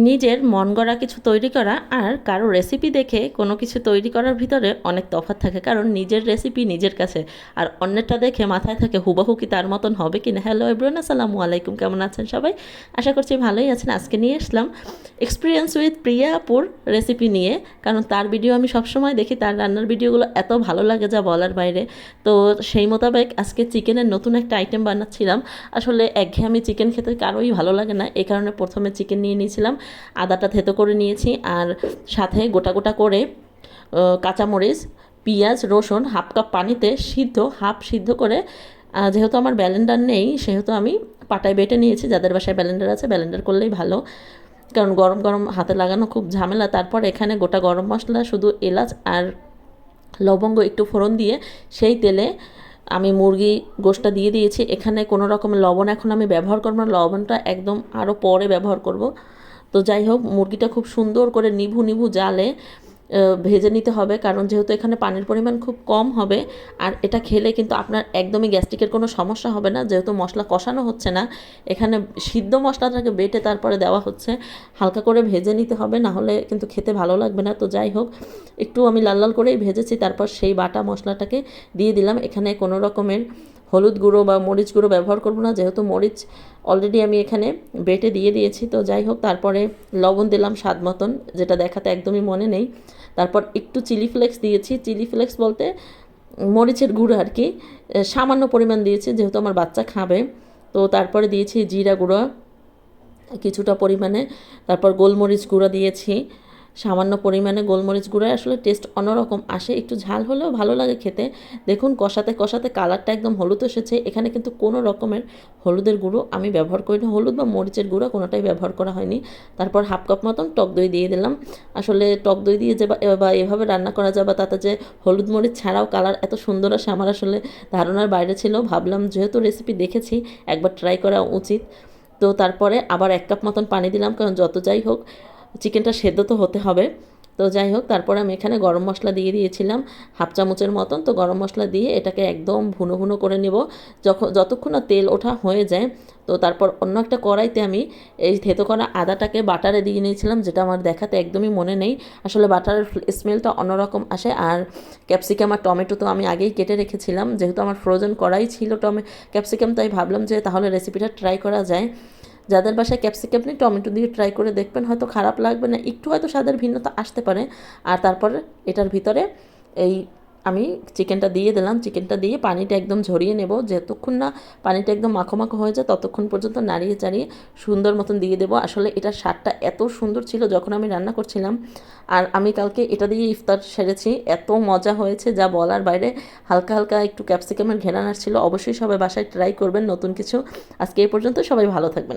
নিজের মন গড়া কিছু তৈরি করা আর কারো রেসিপি দেখে কোনো কিছু তৈরি করার ভিতরে অনেক তফাৎ থাকে, কারণ নিজের রেসিপি নিজের কাছে আর অন্যেরটা দেখে মাথায় থাকে হুবহু কি তার মতন হবে কিনা। হ্যালো এভরিওয়ান, আসসালামু আলাইকুম, কেমন আছেন সবাই? আশা করছি ভালোই আছেন। আজকে নিয়ে আসলাম এক্সপিরিয়েন্স উইথ প্রিয়া আপুর রেসিপি নিয়ে, কারণ তার ভিডিও আমি সবসময় দেখি, তার রান্নার ভিডিওগুলো এত ভালো লাগে যা বলার বাইরে। তো সেই মোতাবেক আজকে চিকেনের নতুন একটা আইটেম বানাচ্ছিলাম। আসলে একঘেয়েমি চিকেন খেতে কারোই ভালো লাগে না, এই কারণে প্রথমে চিকেন নিয়ে নিয়েছিলাম, আদাটা থেতো করে নিয়েছি, আর সাথে গোটা গোটা করে কাঁচামরিচ, পেঁয়াজ, রসুন হাফ কাপ পানিতে হাফ সিদ্ধ করে, যেহেতু আমার ব্লেন্ডার নেই সেহেতু আমি পাটায় বেটে নিয়েছি। যাদের বাসায় ব্লেন্ডার আছে ব্লেন্ডার করলেই ভালো, কারণ গরম গরম হাতে লাগানো খুব ঝামেলা। তারপর এখানে গোটা গরম মশলা, শুধু এলাচ আর লবঙ্গ একটু ফোড়ন দিয়ে সেই তেলে আমি মুরগি গোশটা দিয়ে দিয়েছি। এখানে কোনো রকম লবণ এখন আমি ব্যবহার করব না, লবণটা একদম আরও পরে ব্যবহার করব। তো যাই হোক, মুরগিটা খুব সুন্দর করে নিভু নিভু জালে ভেজে নিতে হবে, কারণ যেহেতু এখানে পানির পরিমাণ খুব কম হবে। আর এটা খেলে কিন্তু আপনার একদমই গ্যাস্ট্রিকের কোনো সমস্যা হবে না, যেহেতু মশলা কষানো হচ্ছে না, এখানে সিদ্ধ মশলাটাকে বেটে তারপরে দেওয়া হচ্ছে। হালকা করে ভেজে নিতে হবে, না হলে কিন্তু খেতে ভালো লাগবে না। তো যাই হোক, একটু আমি লাল লাল করেই ভেজেছি, তারপর সেই বাটা মশলাটাকে দিয়ে দিলাম। এখানে কোনো রকমের হলুদ গুঁড়ো বা মরিচ গুঁড়ো ব্যবহার করব না, যেহেতু মরিচ অলরেডি আমি এখানে বেটে দিয়ে দিয়েছি। তো যাই হোক, তারপরে লবণ দিলাম স্বাদ মতন, যেটা দেখাতে একদমই মনে নেই। তারপর একটু চিলি ফ্লেক্স দিয়েছি, চিলি ফ্লেক্স বলতে মরিচের গুঁড়ো আর কি, সামান্য পরিমাণ দিয়েছি যেহেতু আমার বাচ্চা খাবে। তো তারপরে দিয়েছি জিরা গুঁড়ো কিছুটা পরিমাণে, তারপর গোলমরিচ গুঁড়ো দিয়েছি সামান্য পরিমাণে। গোলমরিচ গুঁড়োয় আসলে টেস্ট অন্যরকম আসে, একটু ঝাল হলেও ভালো লাগে খেতে। দেখুন কষাতে কষাতে কালারটা একদম হলুদ এসেছে। এখানে কিন্তু কোনো রকমের হলুদের গুঁড়ো আমি ব্যবহার করি না, হলুদ বা মরিচের গুঁড়ো কোনোটাই ব্যবহার করা হয়নি। তারপর হাফ কাপ মতন টক দই দিয়ে দিলাম। আসলে টক দই দিয়ে যে বা এভাবে রান্না করা যায়, বা তাতে যে হলুদ মরিচ ছাড়াও কালার এত সুন্দর আসে আমার আসলে ধারণার বাইরে ছিল। ভাবলাম যেহেতু রেসিপি দেখেছি একবার ট্রাই করা উচিত। তো তারপরে আবার 1 কাপ মতন পানি দিলাম, কারণ যত যাই হোক চিকেনটা সেদ্ধ তো হতে হবে। তো যাই হোক, তারপরে আমি এখানে গরম মশলা দিয়ে দিয়েছিলাম হাফ চামচের মতন। তো গরম মশলা দিয়ে এটাকে একদম ভুনো ভুনো করে নেব যতক্ষণ না তেল ওঠা হয়ে যায়। তো তারপর অন্য একটা কড়াইতে আমি এই থেতো করা আদাটাকে বাটারে দিয়ে নিয়েছিলাম, যেটা আমার দেখাতে একদমই মনে নেই। আসলে বাটারের স্মেলটা অন্যরকম আসে। আর ক্যাপসিকাম আর টমেটো তো আমি আগেই কেটে রেখেছিলাম, যেহেতু আমার ফ্রোজেন করাই ছিল ক্যাপসিকাম, তাই ভাবলাম যে তাহলে রেসিপিটা ট্রাই করা যায়। যাদের বাসায় ক্যাপসিকাম নেই টমেটো দিয়ে ট্রাই করে দেখবেন, হয়তো খারাপ লাগবে না, একটু হয়তো স্বাদের ভিন্নতা আসতে পারে। আর তারপর এটার ভিতরে এই আমি চিকেনটা দিয়ে দিলাম, চিকেনটা দিয়ে পানিটা একদম ঝরিয়ে নেব। যতক্ষণ না পানিটা একদম মাখো মাখো হয়ে যায় ততক্ষণ পর্যন্ত নাড়িয়ে চাড়িয়ে সুন্দর মতন দিয়ে দেবো। আসলে এটার স্বাদটা এত সুন্দর ছিল যখন আমি রান্না করছিলাম, আর আমি কালকে এটা দিয়ে ইফতার সেরেছি, এত মজা হয়েছে যা বলার বাইরে। হালকা হালকা একটু ক্যাপসিকামের ঘেরান আসছিল। অবশ্যই সবাই বাসায় ট্রাই করবেন নতুন কিছু। আজকে এই পর্যন্ত, সবাই ভালো থাকবেন।